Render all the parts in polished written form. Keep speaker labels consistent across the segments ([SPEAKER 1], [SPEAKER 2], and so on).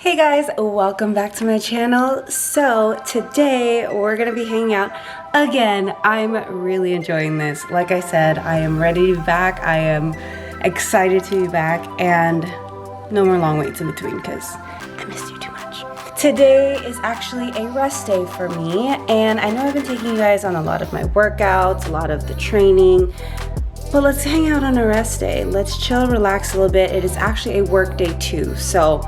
[SPEAKER 1] Hey guys, welcome back to my channel. So today we're gonna be hanging out again. I'm really enjoying this. Like I said, I am ready to be back. I am excited to be back, and no more long waits in between because I missed you too much. Today is actually a rest day for me, and I know I've been taking you guys on a lot of my workouts, a lot of the training, but let's hang out on a rest day. Let's chill, relax a little bit. It is actually a work day too, so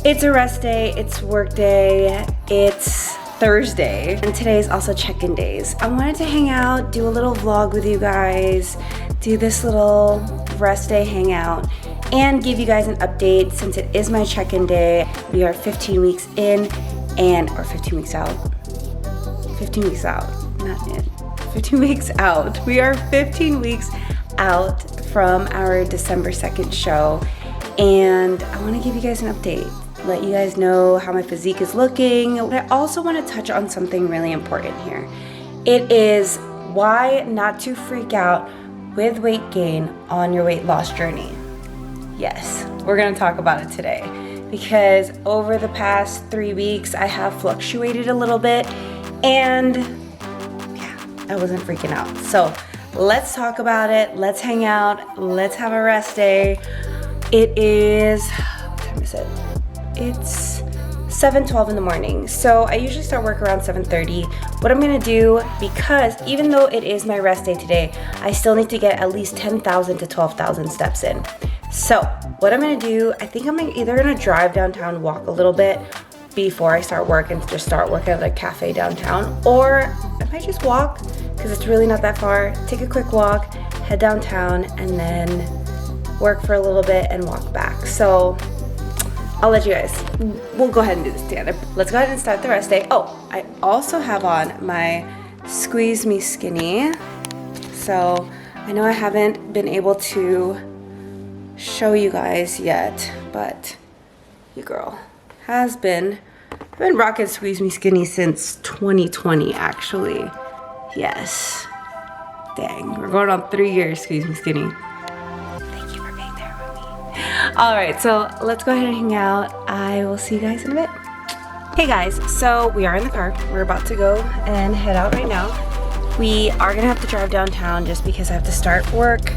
[SPEAKER 1] it's a rest day, it's work day, it's Thursday, and today is also check-in days. I wanted to hang out, do a little vlog with you guys, do this little rest day hangout, and give you guys an update since it is my check-in day. We are 15 weeks in, or 15 weeks out. 15 weeks out, not in. 15 weeks out. We are 15 weeks out from our December 2nd show, and I want to give you guys an update. Let you guys know how my physique is looking. But I also want to touch on something really important here. It is why not to freak out with weight gain on your weight loss journey. Yes, we're going to talk about it today because over the past 3 weeks I have fluctuated a little bit, and yeah, I wasn't freaking out. So let's talk about it. Let's hang out. Let's have a rest day. It is, what time is it? It's 7:12 in the morning. So I usually start work around 7:30. What I'm gonna do, because even though it is my rest day today, I still need to get at least 10,000 to 12,000 steps in. So what I'm gonna do, I think I'm either gonna drive downtown, walk a little bit before I start work and just start working at a cafe downtown, or I might just walk because it's really not that far. Take a quick walk, head downtown, and then work for a little bit and walk back. So I'll let you guys, we'll go ahead and do this together. Let's go ahead and start the rest day. Oh, I also have on my Squeeze Me Skinny. So I know I haven't been able to show you guys yet, but your girl has been, I've been rocking Squeeze Me Skinny since 2020 actually. Yes. Dang, we're going on 3 years Squeeze Me Skinny. All right, so let's go ahead and hang out. I will see you guys in a bit. Hey guys, so we are in the car. We're about to go and head out right now. We are gonna have to drive downtown just because I have to start work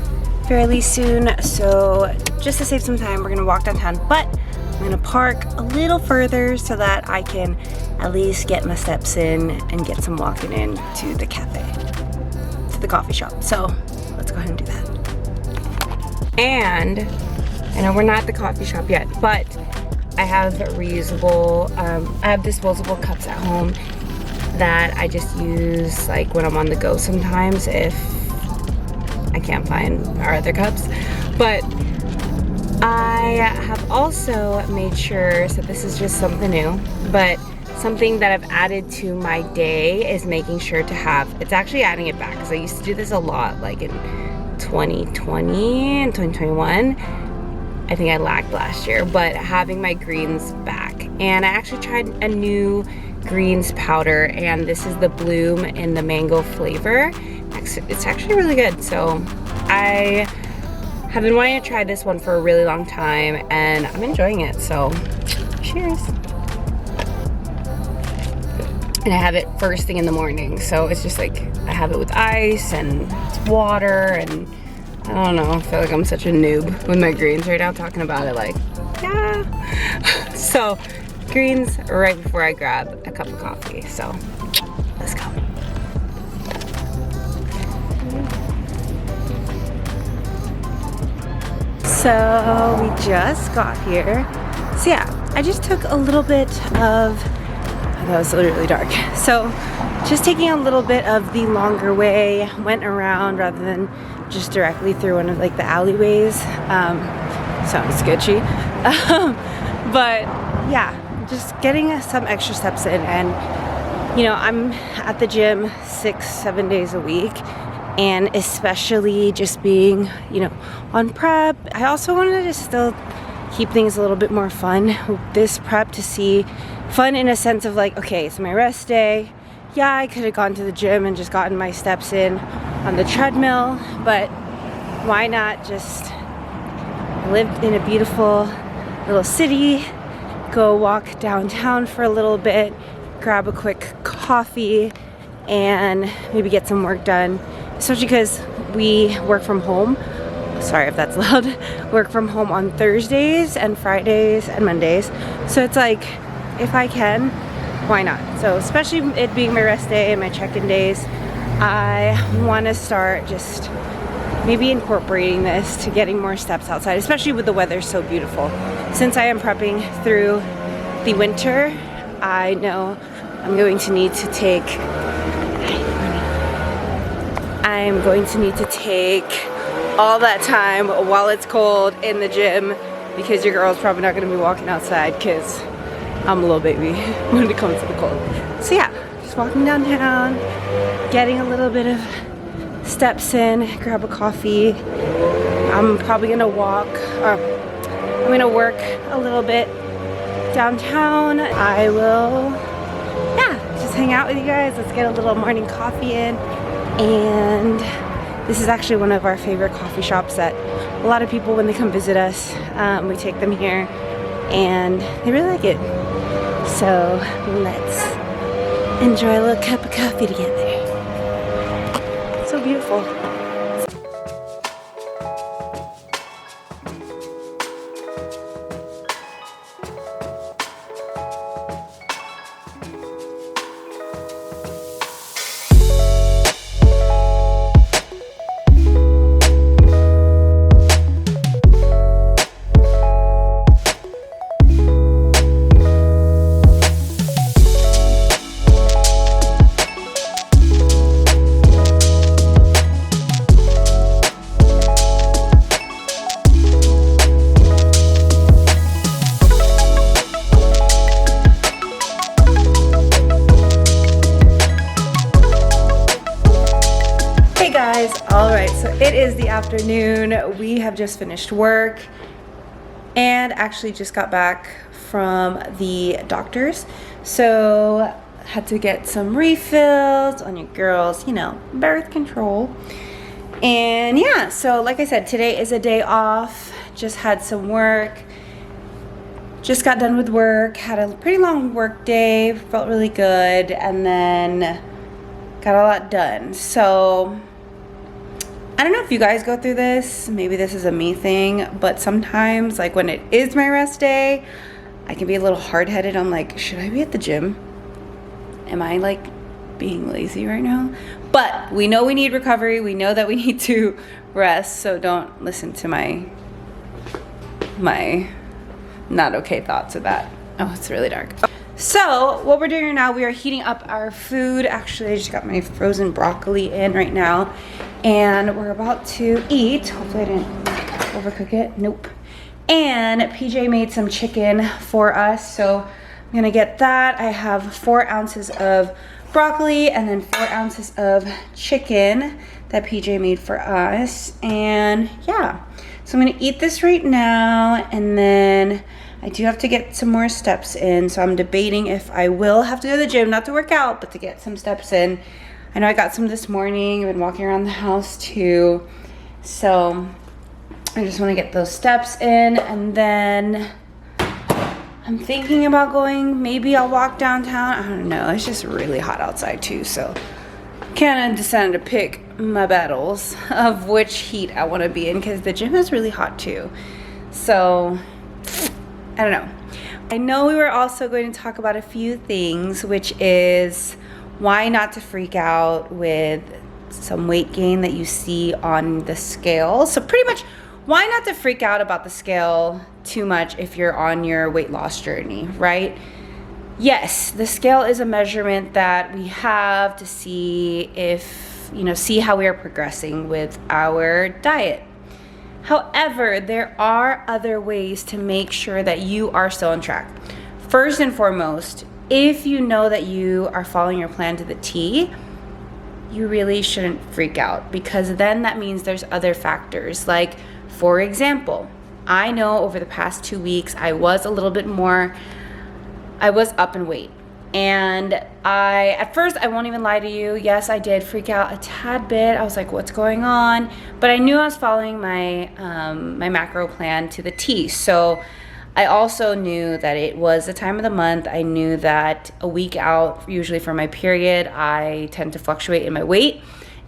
[SPEAKER 1] fairly soon. So just to save some time, we're gonna walk downtown, but I'm gonna park a little further so that I can at least get my steps in and get some walking in to the cafe, to the coffee shop. So let's go ahead and do that. And I know we're not at the coffee shop yet, but I have reusable, I have disposable cups at home that I just use like when I'm on the go sometimes if I can't find our other cups. But I have also made sure, so this is just something new, but something that I've added to my day is making sure to have, it's actually adding it back because I used to do this a lot like in 2020 and 2021. I think I lagged last year, but having my greens back. And I actually tried a new greens powder, and this is the Bloom in the mango flavor. It's actually really good. So I have been wanting to try this one for a really long time, and I'm enjoying it. So cheers. And I have it first thing in the morning. So it's just like, I have it with ice and it's water, and I don't know, I feel like I'm such a noob with my greens right now, talking about it like, yeah. So, greens right before I grab a cup of coffee, so let's go. So, we just got here. So yeah, I just took a little bit of, that was really dark. So, just taking a little bit of the longer way, went around rather than just directly through one of like the alleyways. Sounds sketchy. But yeah, just getting some extra steps in. And you know, I'm at the gym 6-7 days a week, and especially just being, you know, on prep, I also wanted to still keep things a little bit more fun. This prep to see fun in a sense of like, okay, it's my rest day. Yeah, I could have gone to the gym and just gotten my steps in on the treadmill, but why not just live in a beautiful little city, go walk downtown for a little bit, grab a quick coffee, and maybe get some work done, especially because we work from home. Sorry if that's loud. Work from home on Thursdays and Fridays and Mondays. So it's like, if I can, why not? So especially it being my rest day and my check-in days, I want to start just maybe incorporating this to getting more steps outside, especially with the weather so beautiful. Since I am prepping through the winter, I know I'm going to need to take all that time while it's cold in the gym, because your girl's probably not going to be walking outside because I'm a little baby when it comes to the cold. So yeah, just walking downtown, getting a little bit of steps in, grab a coffee. I'm probably gonna walk, or I'm gonna work a little bit downtown. I will, yeah, just hang out with you guys. Let's get a little morning coffee in. And this is actually one of our favorite coffee shops that a lot of people, when they come visit us, we take them here and they really like it. So let's enjoy a little cup of coffee together. So beautiful. Alright, so it is the afternoon. We have just finished work and actually just got back from the doctor's. So had to get some refills on your girls, you know, birth control. And yeah, so like I said, today is a day off. Just had some work. Just got done with work. Had a pretty long work day. Felt really good. And then got a lot done. So I don't know if you guys go through this. Maybe this is a me thing. But sometimes, like when it is my rest day, I can be a little hard-headed. I'm like, should I be at the gym? Am I like being lazy right now? But we know we need recovery. We know that we need to rest. So don't listen to my not okay thoughts of that. Oh, it's really dark. So what we're doing right now, we are heating up our food. Actually, I just got my frozen broccoli in right now. And we're about to eat. Hopefully I didn't overcook it. Nope. And PJ made some chicken for us. So I'm gonna get that. I have 4 ounces of broccoli and then 4 ounces of chicken that PJ made for us. And yeah, so I'm gonna eat this right now, and then I do have to get some more steps in. So I'm debating if I will have to go to the gym, not to work out, but to get some steps in. I know I got some this morning. I've been walking around the house too. So I just want to get those steps in, and then I'm thinking about going, maybe I'll walk downtown. I don't know. It's just really hot outside too. So kind of decided to pick my battles of which heat I want to be in, because the gym is really hot too. So I don't know. I know we were also going to talk about a few things, which is why not to freak out with some weight gain that you see on the scale. So pretty much, why not to freak out about the scale too much if you're on your weight loss journey, right? Yes, the scale is a measurement that we have to see if, see how we are progressing with our diet. However, there are other ways to make sure that you are still on track. First and foremost, if you know that you are following your plan to the T, you really shouldn't freak out, because then that means there's other factors. Like, for example, I know over the past 2 weeks, I was up in weight. And at first, I won't even lie to you, yes, I did freak out a tad bit. I was like, what's going on? But I knew I was following my macro plan to the T. So I also knew that it was the time of the month. I knew that a week out, usually for my period, I tend to fluctuate in my weight.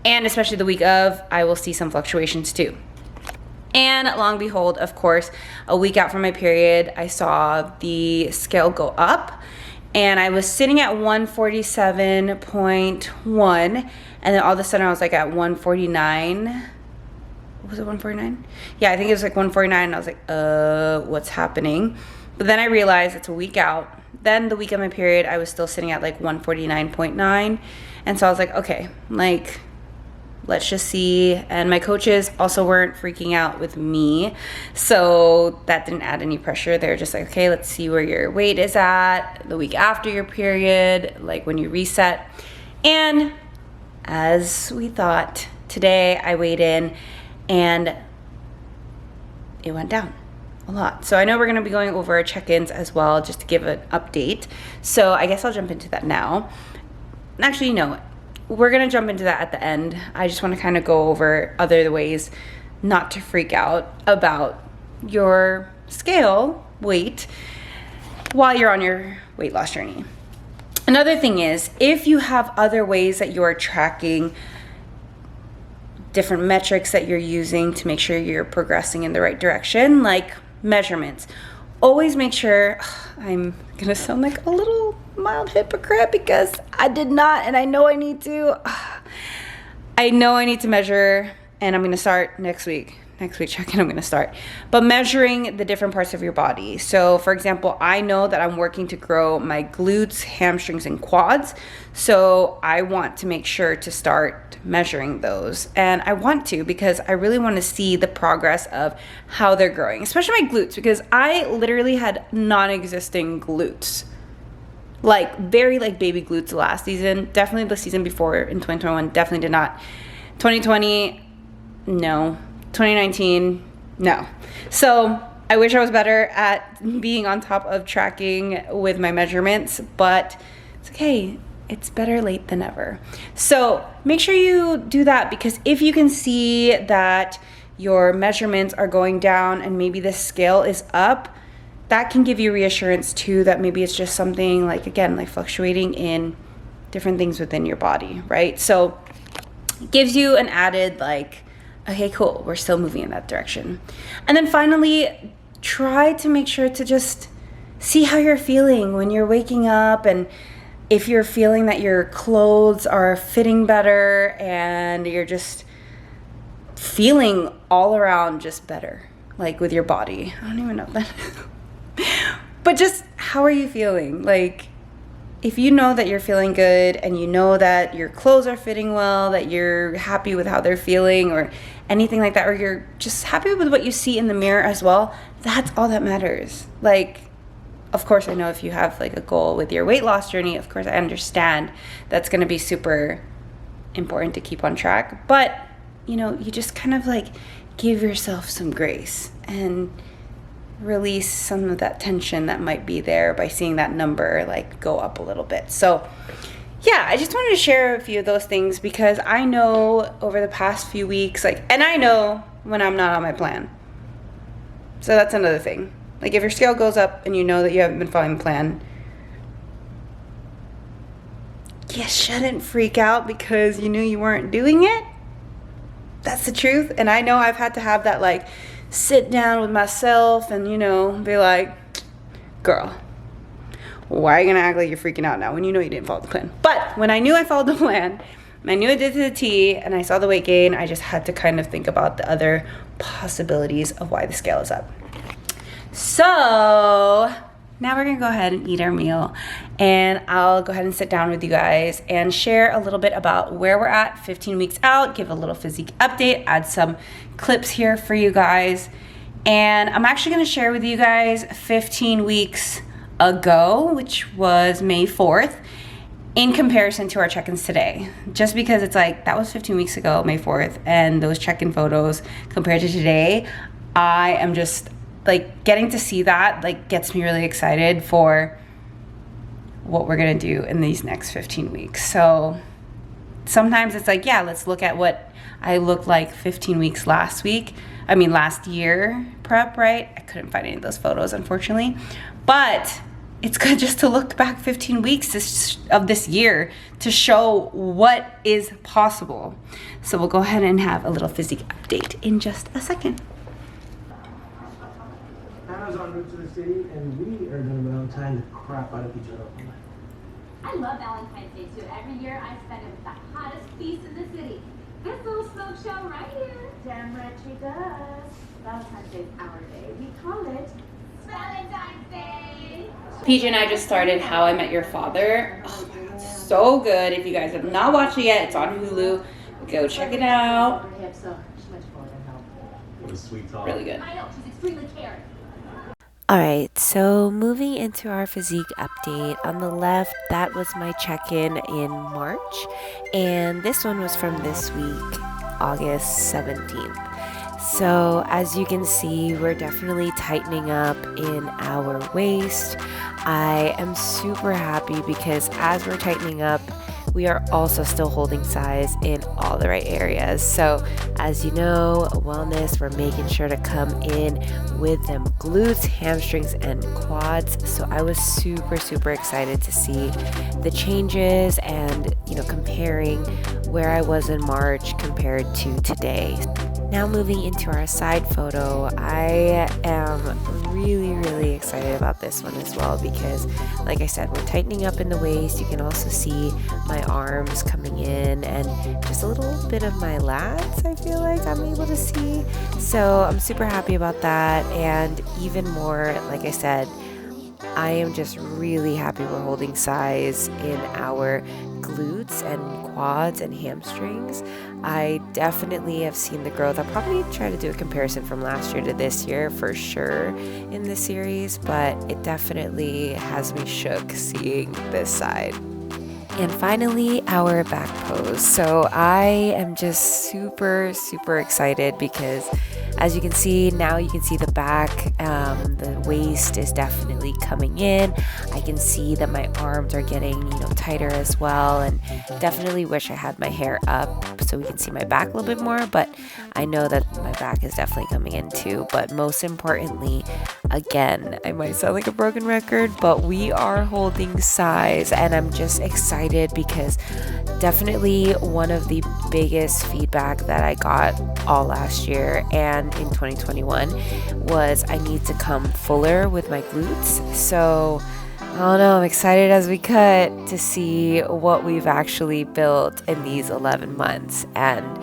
[SPEAKER 1] And especially the week of, I will see some fluctuations too. And lo and behold, of course, a week out from my period, I saw the scale go up. And I was sitting at 147.1. And then all of a sudden I was like at 149. Was it 149? Yeah, I think it was like 149. And I was like, what's happening? But then I realized it's a week out. Then the week of my period, I was still sitting at like 149.9. And so I was like, okay, like, let's just see. And my coaches also weren't freaking out with me, so that didn't add any pressure. They were just like, okay, let's see where your weight is at the week after your period, like when you reset. And as we thought, today I weighed in and it went down a lot. So I know we're going to be going over check-ins as well, just to give an update. So I guess I'll jump into that now. Actually, no, we're going to jump into that at the end. I just want to kind of go over other ways not to freak out about your scale weight while you're on your weight loss journey. Another thing is, if you have other ways that you are tracking different metrics that you're using to make sure you're progressing in the right direction, like measurements, always make sure, I'm going to sound like a little mild hypocrite because I did not, and I know I need to. I know I need to measure, and I'm going to start next week. Next week check-in, I'm going to start. But measuring the different parts of your body. So, for example, I know that I'm working to grow my glutes, hamstrings, and quads. So I want to make sure to start measuring those. And I want to because I really want to see the progress of how they're growing, especially my glutes, because I literally had non-existing glutes. Like very like baby glutes last season. Definitely the season before in 2021, definitely did not. 2020, no. 2019, no. So I wish I was better at being on top of tracking with my measurements, but it's okay. It's better late than never. So make sure you do that, because if you can see that your measurements are going down and maybe the scale is up, that can give you reassurance too that maybe it's just something like, again, like fluctuating in different things within your body, right? So it gives you an added like, okay, cool, we're still moving in that direction. And then finally, try to make sure to just see how you're feeling when you're waking up, and if you're feeling that your clothes are fitting better and you're just feeling all around just better, like with your body. I don't even know that. But just how are you feeling? Like, if you know that you're feeling good and you know that your clothes are fitting well, that you're happy with how they're feeling or anything like that, or you're just happy with what you see in the mirror as well, that's all that matters. Like, of course, I know if you have like a goal with your weight loss journey, of course, I understand that's going to be super important to keep on track. But, you know, you just kind of like give yourself some grace and release some of that tension that might be there by seeing that number like go up a little bit. So yeah, I just wanted to share a few of those things because I know over the past few weeks, like, and I know when I'm not on my plan. So that's another thing. Like, if your scale goes up and you know that you haven't been following the plan, you shouldn't freak out because you knew you weren't doing it. That's the truth. And I know I've had to have that like sit down with myself and, you know, be like, girl, why are you gonna act like you're freaking out now when you know you didn't follow the plan? But when I knew I followed the plan, and I knew I did to the T, and I saw the weight gain, I just had to kind of think about the other possibilities of why the scale is up. So now we're gonna go ahead and eat our meal, and I'll go ahead and sit down with you guys and share a little bit about where we're at 15 weeks out, give a little physique update, add some clips here for you guys. And I'm actually gonna share with you guys 15 weeks ago, which was May 4th, in comparison to our check-ins today. Just because it's like, that was 15 weeks ago, May 4th, and those check-in photos compared to today, I am just like getting to see that like gets me really excited for what we're gonna do in these next 15 weeks. So sometimes it's like, yeah, let's look at what I looked like 15 weeks last year prep, right? I couldn't find any of those photos, unfortunately. But it's good just to look back 15 weeks of this year to show what is possible. So we'll go ahead and have a little physique update in just a second.
[SPEAKER 2] Anna's en route to the city, and we are going to Valentine the crap out of each other.
[SPEAKER 3] I love Valentine's Day too. Every year I spend it with the hottest feast in the city. This little smoke show right here. Damn right she does. Valentine's Day is our day. We call it Valentine's Day.
[SPEAKER 1] PJ and I just started How I Met Your Father. Oh my God, so good. If you guys have not watched it yet, it's on Hulu. Go check it out.
[SPEAKER 2] What a sweet talk.
[SPEAKER 1] Really good.
[SPEAKER 3] I know, she's extremely caring.
[SPEAKER 4] Alright, so moving into our physique update, on the left, that was my check-in in March, and this one was from this week, August 17th. So as you can see, we're definitely tightening up in our waist. I am super happy because as we're tightening up, we are also still holding size in all the right areas. So as you know, wellness, we're making sure to come in with them glutes, hamstrings, and quads. So I was super excited to see the changes and, comparing where I was in March compared to today. Now moving into our side photo, I am really excited about this one as well because, like I said, we're tightening up in the waist. You can also see my arms coming in and just a little bit of my lats, I feel like I'm able to see. So I'm super happy about that, and even more, like I said, I am just really happy we're holding size in our glutes and quads and hamstrings. I definitely have seen the growth. I'll probably try to do a comparison from last year to this year for sure in the series, but it definitely has me shook seeing this side. And finally, our back pose. So I am just super excited because as you can see, now you can see the back, the waist is definitely coming in. I can see that my arms are getting, tighter as well, and definitely wish I had my hair up so we can see my back a little bit more, but I know that my back is definitely coming in too. But most importantly, again, I might sound like a broken record, but we are holding size, and I'm just excited because definitely one of the biggest feedback that I got all last year and in 2021 was I need to come fuller with my glutes. So I don't know, I'm excited as we cut to see what we've actually built in these 11 months and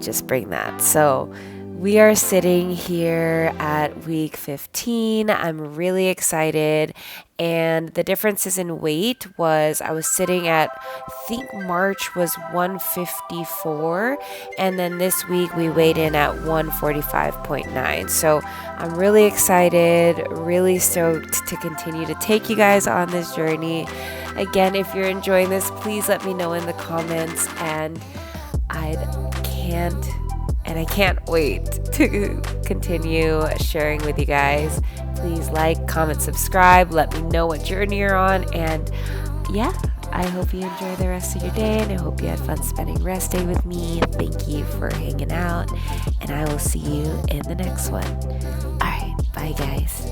[SPEAKER 4] just bring that. So we are sitting here at week 15. I'm really excited. And the differences in weight was I was sitting at, I think March was 154. And then this week we weighed in at 145.9. So I'm really excited, really stoked to continue to take you guys on this journey. Again, if you're enjoying this, please let me know in the comments. And I can't wait to continue sharing with you guys. Please like, comment, subscribe, let me know what journey you're on, and yeah, I hope you enjoy the rest of your day, and I hope you had fun spending rest day with me. Thank you for hanging out, and I will see you in the next one. Alright, bye guys.